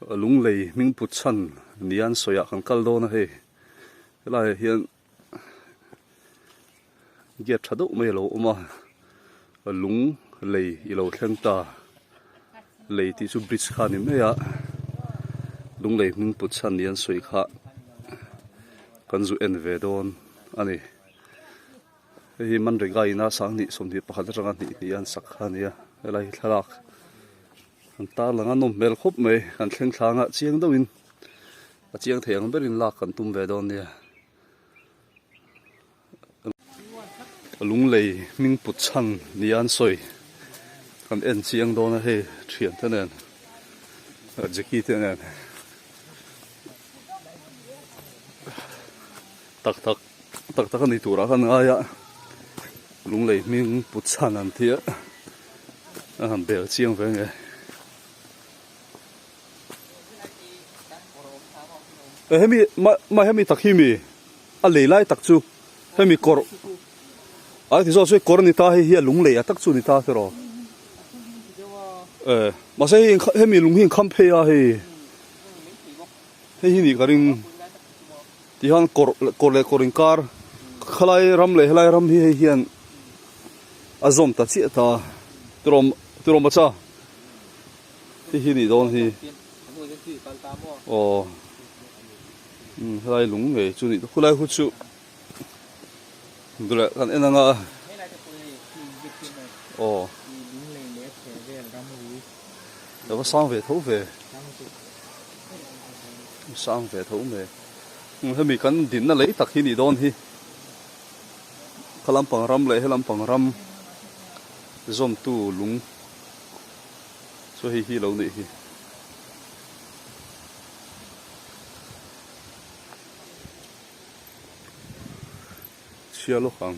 lung lei ming put chan nian soya kan kal do na he lai hian get thadu mai lo uma lung lei i lo thleng ta lei ti chu bridge kha ni me ya lung lei ming put chan nian soi kha kan zu en ve don ani hi man re gai na sang ni som ni pakhat ranga ni an sak kha ni ya lai thalak an ta langa nom mel khop mai kan thleng thlanga chiang dawin a chiang theng berin lak kan tum ve don nia lung lei ming put chan nian soi kan en chiang do na he thian tanen jeki tanen tak ni tura kan aya lung lei ming put chan an thia an bel chiang ve nge hemi ma hemi takhimi a leilai tak chu hemi kor ai thì do suy kor ni ta hi lung lei tak chu ni ta ro mà sai hemi lung hin kham phe a hi ni garing ti han kor le korin kar khalai ram le helai ram hi hian azom ta chi ta trom cha hi ni don hi helai lung nge chu ni khulai hu chu dula kan enanga đó sang về thấu về thấu về hơi bị cắn dính nó lấy tắc hi đi đón hi kalam pang ram lấy hay làm pang ram zoom tu lung so hi lâu này hi chia lúc hàng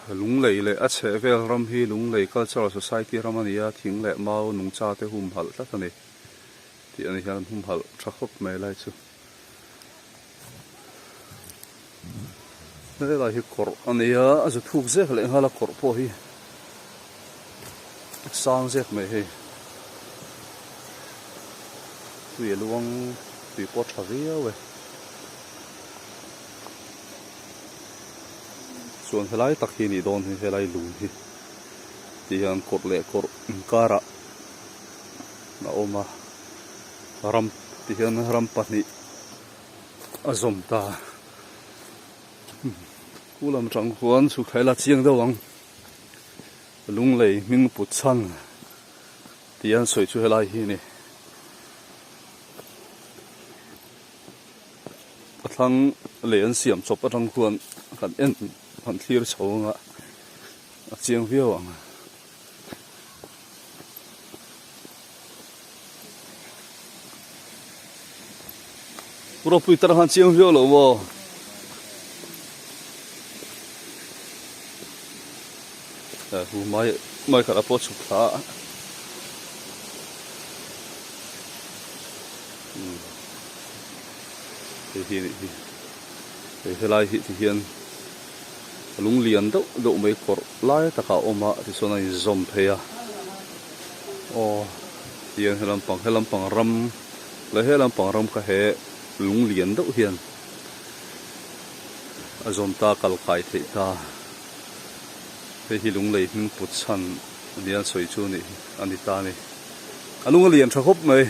lung lei le a che vel ram hi lung lei cultural society ramania thing le mau nung cha te hum hal ta tani ti ani hian hum hal tha khop mai lai chu ne la hi kor ania a zu thuk ze le hala kor po hi sang zek mai he tu ye luang tu po thavia weส่วนhelai tak hi ni don hi helai lung hi ti han kor le kor kara na oma ram ti han ram pani azom ta kulam chang huan su khaila chiang dawang lung lei ming put chan ti an soi chu helai hi ni pathang le an siam chop atang huan kan en han clear chawanga a chiang view ang puro pui tar han chiang view lo wo hu mai kara po chu kha hi lai hi ti hian lung lian do mai kor lai taka oma ti sona in zom pheya hian helam pang ram le helam pang ram ka he lung lian do hian azom ta kal khai the ta hi lung lei hing put chan ania soi chu ni ani ta ni alung lian tha khop mai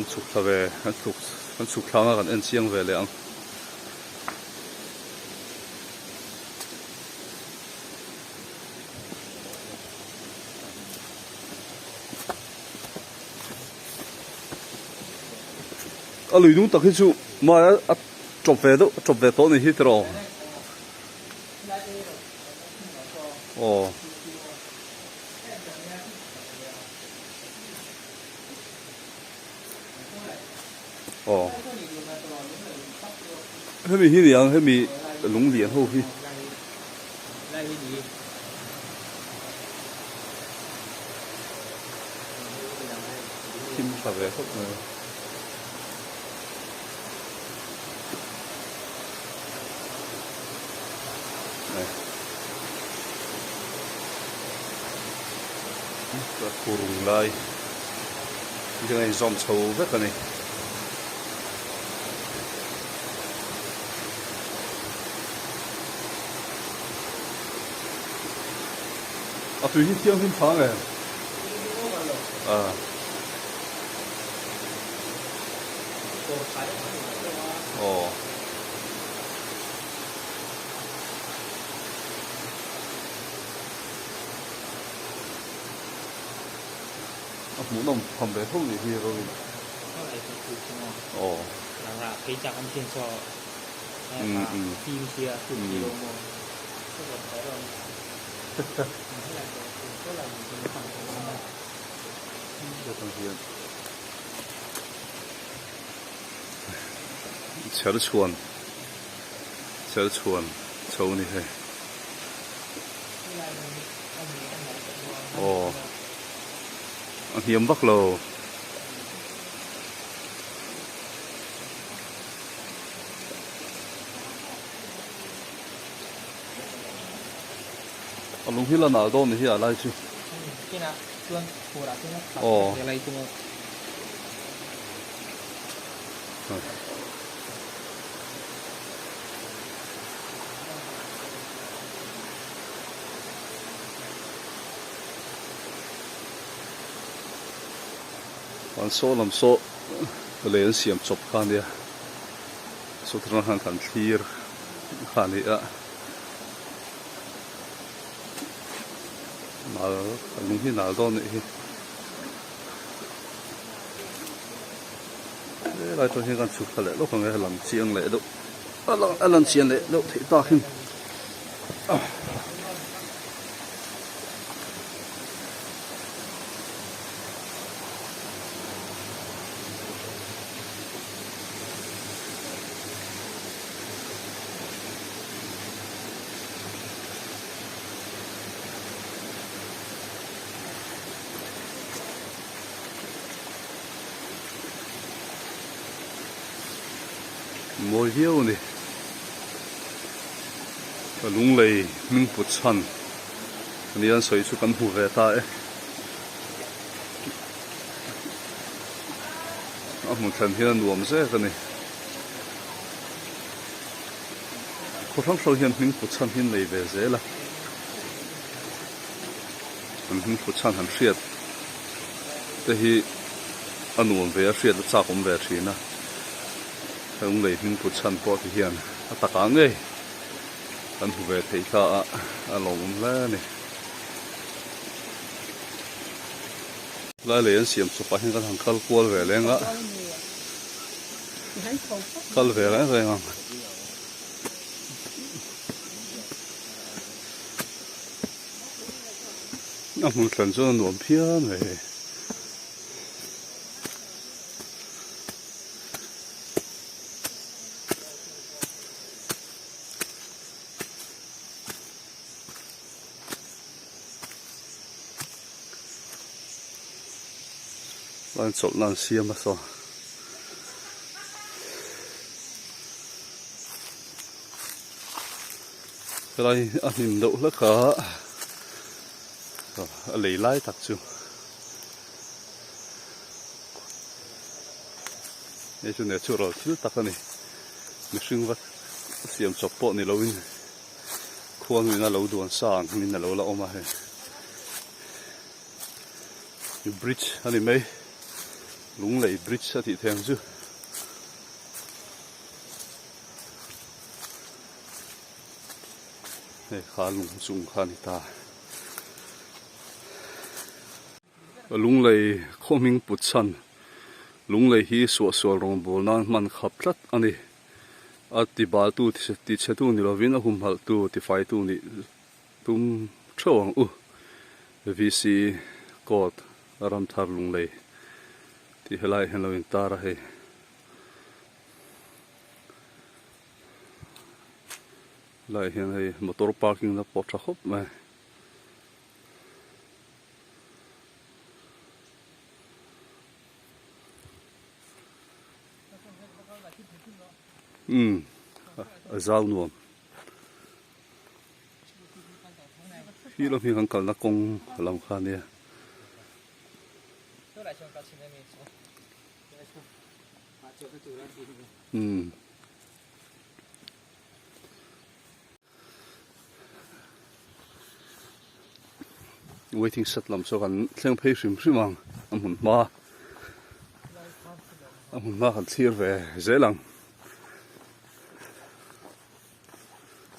an chuk thave an chuk thanga kan en chiang ve le ang alui dung takhi chu ma a chop ve to ni hi tro hemi hi liang hemi lung lian ho hi kim sa ve khop này cái kurung lai cái này dòm sâu rất cái này à tụi hi tiếng hin phang này à ồ muốn đồng phòng bé không gì rồi ồ là cái chạm ăn trên so phim kia chụp video mà rất là khó rồi thế là rất là những phần được thằng Hiền chờ chuồn châu này hay ồ anh hiếm bắc lầu anh lùng hi là nào đó này hi à lại chứ cái nào chuông phù đã chuông ồ cái này chuông anh số làm số lấy xiêm chụp khan đi số thằng hàng khăn thir khan đi à mà lùng hi nào đó này lại tôi hiện chụp cái lẽ lúc không nghe làm chiang lẽ đâu làm chiang lẽ đâu thấy ta không mồi hiếu này cái lúng lầy mình bút chăn anh ăn sấy chút cắn hủ về ta ấy một thằng hiền nuông dễ cái này có thằng sau hiền mình bút chăn hiền lầy về dễ là mình bút chăn hẳn sệt thế thì anh nuông về sệt là chắc cũng về chỉ na ông lấy mình bút chăn bỏ thì hiền ta cả ngay anh hủ về thấy cả lòng lá này lại lấy anh xiêm chụp ảnh cái thằng khăn quơ về lên á khăn về lên rồi không một lần cho nó phiền này anh chụp lần xiêm mà sao cái này anh nhìn đậu rất khó lấy lái thật chứ đây chỗ này chỗ rồi thiếu tắc này mình xưng vật xiêm chụp bộ này lâu in khuôn mình là lâu đuôn sang mình là lâu là ôm à bridge anh ấy mấy lúng lấy bridge sa thị thèn chứ này khá lúng dùng khá nít ta lúng lấy khó mình bút chăn lúng lấy hi sủa sủa rong bồ nan man khắp rất anh ấy à ti ba tu ti che tu ni lovin a hum hal tu ti fai tu ni tum chawang vì si cột ram thar lung lấy thì helai helloin ta ra he lại hiện hay motor parking là bỏ khóc mà ở giao nuông khi lo mi khang kal na kong lam kha nia tôi lại cho các chị em mình số cho cái chủ ra gì waiting set lam so kan thleng phei hrim hrimang amun ma kan thir ve zelang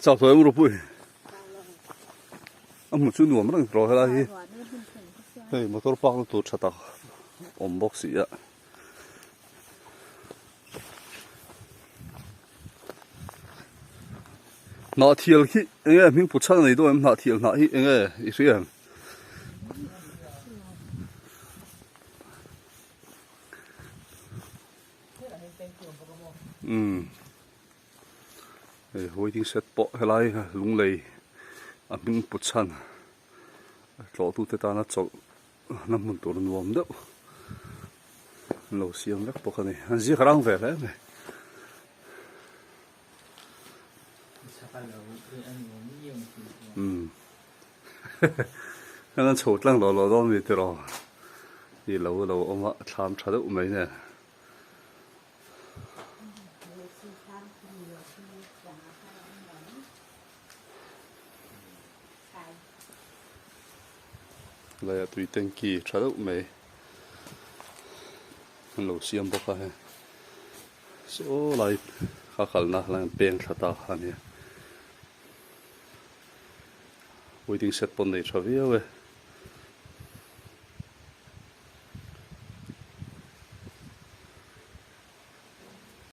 chao thoi mu ro pui amun chu nuam rang ro hela hi hei motor park no tur thata om box ya na thial hi enge ming puchal nei do em na thial na hi enge I riang waiting set po helai lung lei a ming puchan tlo tu te ta na chok na mun tur nuam deuh lo siam lek po khani an ji kharang ve le me anh chốt lăng lo đó mi thế rồi đi lâu lâu ông ạ tham trả được mấy nè lại tùy tên kỳ trả được mấy lâu xiêm bốc ha số lại khá khá na là bèn trả ta ha nè waiting set pon này trả về